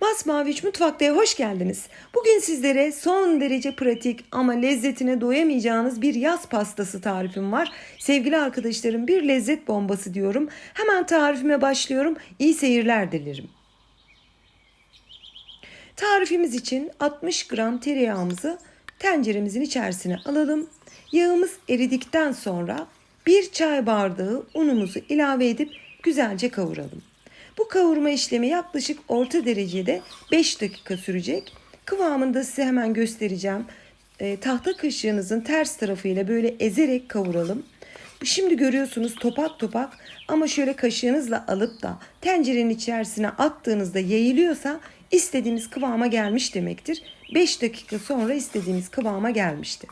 Masmavi Mutfakta'ya hoş geldiniz. Bugün sizlere son derece pratik ama lezzetine doyamayacağınız bir yaz pastası tarifim var. Sevgili arkadaşlarım, bir lezzet bombası diyorum. Hemen tarifime başlıyorum. İyi seyirler dilerim. Tarifimiz için 60 gram tereyağımızı tenceremizin içerisine alalım. Yağımız eridikten sonra 1 çay bardağı unumuzu ilave edip güzelce kavuralım. Bu kavurma işlemi yaklaşık orta derecede 5 dakika sürecek. Kıvamını da size hemen göstereceğim. Tahta kaşığınızın ters tarafıyla böyle ezerek kavuralım. Şimdi görüyorsunuz topak topak ama şöyle kaşığınızla alıp da tencerenin içerisine attığınızda yayılıyorsa istediğimiz kıvama gelmiş demektir. 5 dakika sonra istediğimiz kıvama gelmişti.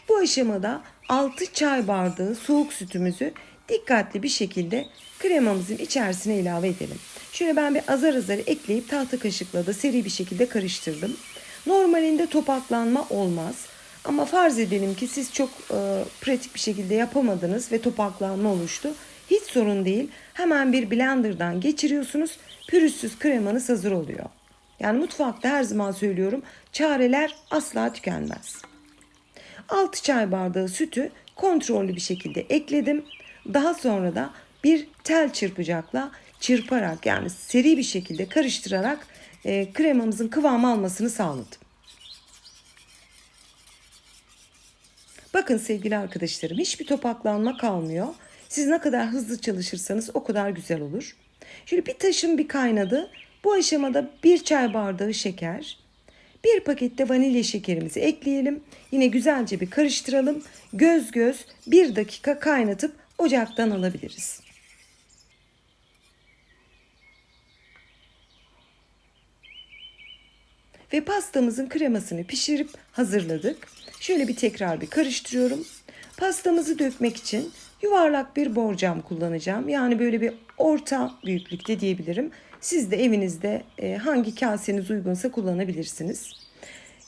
Bu aşamada 6 çay bardağı soğuk sütümüzü dikkatli bir şekilde kremamızın içerisine ilave edelim. Şöyle ben bir azar azar ekleyip tahta kaşıkla da seri bir şekilde karıştırdım. Normalinde topaklanma olmaz. Ama farz edelim ki siz çok pratik bir şekilde yapamadınız ve topaklanma oluştu. Hiç sorun değil. Hemen bir blenderdan geçiriyorsunuz. Pürüzsüz kremanız hazır oluyor. Yani mutfakta her zaman söylüyorum, çareler asla tükenmez. 6 çay bardağı sütü kontrollü bir şekilde ekledim. Daha sonra da bir tel çırpacakla çırparak, yani seri bir şekilde karıştırarak kremamızın kıvam almasını sağladım. Bakın sevgili arkadaşlarım, hiçbir topaklanma kalmıyor. Siz ne kadar hızlı çalışırsanız o kadar güzel olur. Şöyle bir taşım bir kaynadı. Bu aşamada 1 çay bardağı şeker, 1 pakette vanilya şekerimizi ekleyelim. Yine güzelce bir karıştıralım. Göz göz 1 dakika kaynatıp ocaktan alabiliriz. Ve pastamızın kremasını pişirip hazırladık. Şöyle bir tekrar bir karıştırıyorum. Pastamızı dökmek için yuvarlak bir borcam kullanacağım. Yani böyle bir orta büyüklükte diyebilirim. Siz de evinizde hangi kaseniz uygunsa kullanabilirsiniz.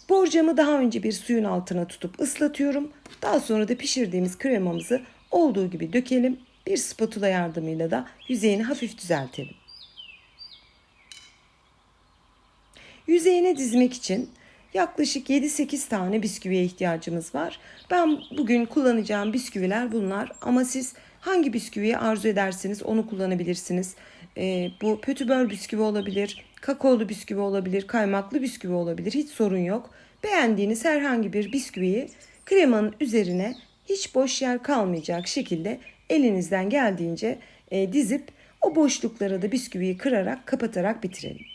Borcamı daha önce bir suyun altına tutup ıslatıyorum. Daha sonra da pişirdiğimiz kremamızı olduğu gibi dökelim. Bir spatula yardımıyla da yüzeyini hafif düzeltelim. Yüzeyine dizmek için yaklaşık 7-8 tane bisküviye ihtiyacımız var. Ben bugün kullanacağım bisküviler bunlar, ama siz hangi bisküviyi arzu ederseniz onu kullanabilirsiniz. Bu pötibör bisküvi olabilir, kakaolu bisküvi olabilir, kaymaklı bisküvi olabilir, hiç sorun yok. Beğendiğiniz herhangi bir bisküviyi kremanın üzerine hiç boş yer kalmayacak şekilde elinizden geldiğince dizip o boşluklara da bisküviyi kırarak kapatarak bitirelim.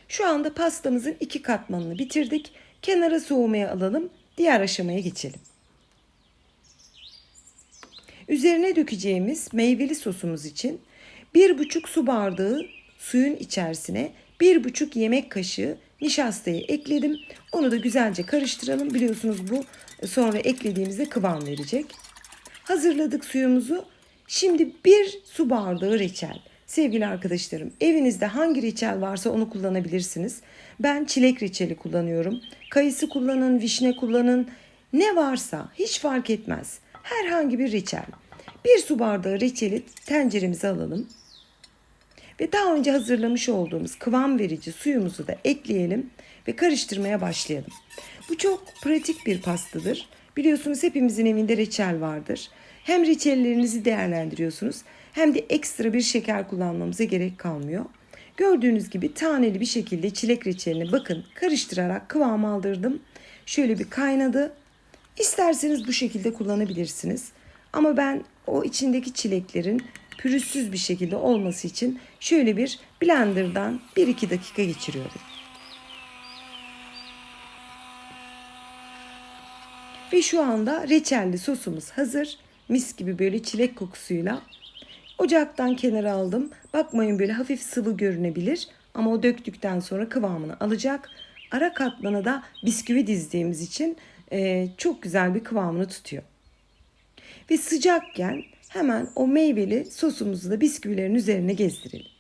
Şu anda pastamızın 2 katmanını bitirdik. Kenara soğumaya alalım. Diğer aşamaya geçelim. Üzerine dökeceğimiz meyveli sosumuz için 1,5 su bardağı suyun içerisine 1,5 yemek kaşığı nişastayı ekledim. Onu da güzelce karıştıralım. Biliyorsunuz bu sonra eklediğimizde kıvam verecek. Hazırladık suyumuzu. Şimdi 1 su bardağı reçel. Sevgili arkadaşlarım, evinizde hangi reçel varsa onu kullanabilirsiniz. Ben çilek reçeli kullanıyorum. Kayısı kullanın, vişne kullanın. Ne varsa hiç fark etmez. Herhangi bir reçel. 1 su bardağı reçeli tenceremize alalım. Ve daha önce hazırlamış olduğumuz kıvam verici suyumuzu da ekleyelim ve karıştırmaya başlayalım. Bu çok pratik bir pastadır. Biliyorsunuz hepimizin evinde reçel vardır. Hem reçellerinizi değerlendiriyorsunuz hem de ekstra bir şeker kullanmamıza gerek kalmıyor. Gördüğünüz gibi taneli bir şekilde çilek reçelini bakın karıştırarak kıvam aldırdım. Şöyle bir kaynadı. İsterseniz bu şekilde kullanabilirsiniz. Ama ben o içindeki çileklerin pürüzsüz bir şekilde olması için şöyle bir blenderdan 1-2 dakika geçiriyorum. Ve şu anda reçelli sosumuz hazır. Mis gibi böyle çilek kokusuyla. Ocaktan kenara aldım. Bakmayın, böyle hafif sıvı görünebilir ama o döktükten sonra kıvamını alacak. Ara katmana da bisküvi dizdiğimiz için çok güzel bir kıvamını tutuyor. Ve sıcakken hemen o meyveli sosumuzu da bisküvilerin üzerine gezdirelim.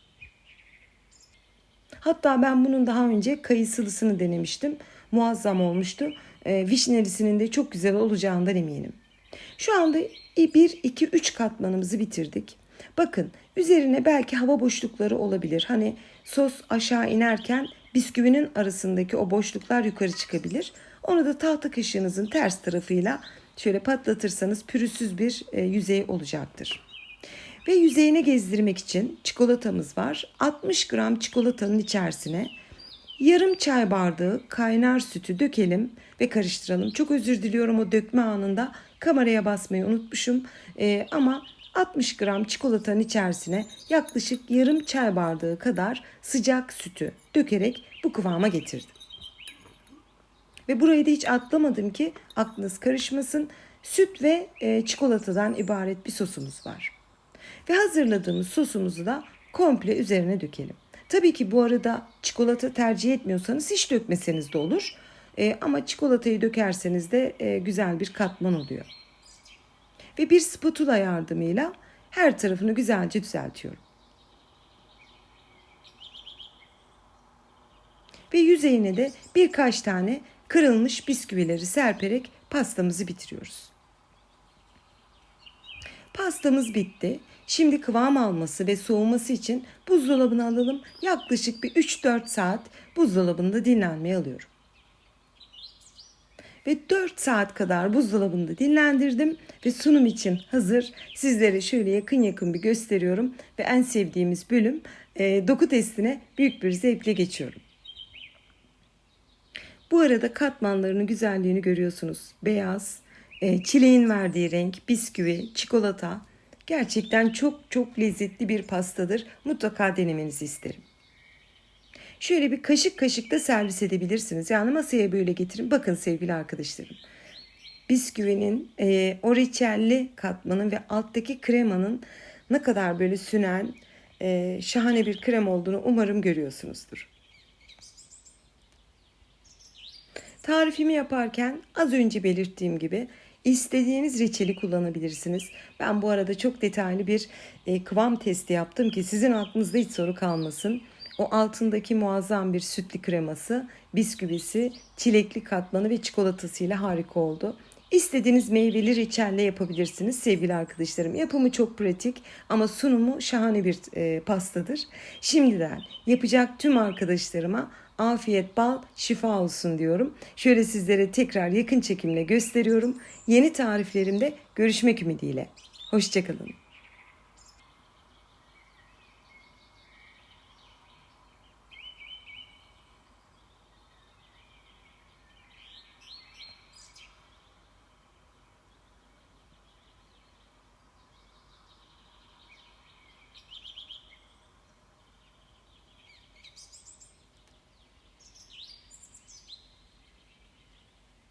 Hatta ben bunun daha önce kayısılısını denemiştim. Muazzam olmuştu. vişnelisinin de çok güzel olacağından eminim. Şu anda 1, 2, 3 katmanımızı bitirdik. Bakın üzerine belki hava boşlukları olabilir. Hani sos aşağı inerken bisküvinin arasındaki o boşluklar yukarı çıkabilir. Onu da tahta kaşığınızın ters tarafıyla şöyle patlatırsanız pürüzsüz bir yüzey olacaktır. Ve yüzeyine gezdirmek için çikolatamız var. 60 gram çikolatanın içerisine yarım çay bardağı kaynar sütü dökelim ve karıştıralım. Çok özür diliyorum, o dökme anında kameraya basmayı unutmuşum. Ama 60 gram çikolatanın içerisine yaklaşık yarım çay bardağı kadar sıcak sütü dökerek bu kıvama getirdim. Ve burayı da hiç atlamadım ki aklınız karışmasın. Süt ve çikolatadan ibaret bir sosumuz var. Ve hazırladığımız sosumuzu da komple üzerine dökelim. Tabii ki bu arada çikolata tercih etmiyorsanız hiç dökmeseniz de olur. Ama çikolatayı dökerseniz de güzel bir katman oluyor. Ve bir spatula yardımıyla her tarafını güzelce düzeltiyorum. Ve yüzeyine de birkaç tane kırılmış bisküvileri serperek pastamızı bitiriyoruz. Pastamız bitti. Şimdi kıvam alması ve soğuması için buzdolabına alalım. Yaklaşık bir 3-4 saat buzdolabında dinlenmeye alıyorum. Ve 4 saat kadar buzdolabında dinlendirdim ve sunum için hazır. Sizlere şöyle yakın bir gösteriyorum ve en sevdiğimiz bölüm doku testine büyük bir zevkle geçiyorum. Bu arada katmanlarının güzelliğini görüyorsunuz. Beyaz, çileğin verdiği renk, bisküvi, çikolata. Gerçekten çok lezzetli bir pastadır. Mutlaka denemenizi isterim. Şöyle bir kaşık da servis edebilirsiniz. Yani masaya böyle getirin. Bakın sevgili arkadaşlarım. Bisküvinin, o reçelli katmanın ve alttaki kremanın ne kadar böyle sünen, şahane bir krem olduğunu umarım görüyorsunuzdur. Tarifimi yaparken az önce belirttiğim gibi istediğiniz reçeli kullanabilirsiniz. Ben bu arada çok detaylı bir kıvam testi yaptım ki sizin aklınızda hiç soru kalmasın. O altındaki muazzam bir sütlü kreması, bisküvisi, çilekli katmanı ve çikolatasıyla harika oldu. İstediğiniz meyveli reçelle yapabilirsiniz sevgili arkadaşlarım. Yapımı çok pratik ama sunumu şahane bir pastadır. Şimdiden yapacak tüm arkadaşlarıma afiyet, bal, şifa olsun diyorum. Şöyle sizlere tekrar yakın çekimle gösteriyorum. Yeni tariflerimde görüşmek ümidiyle. Hoşça kalın.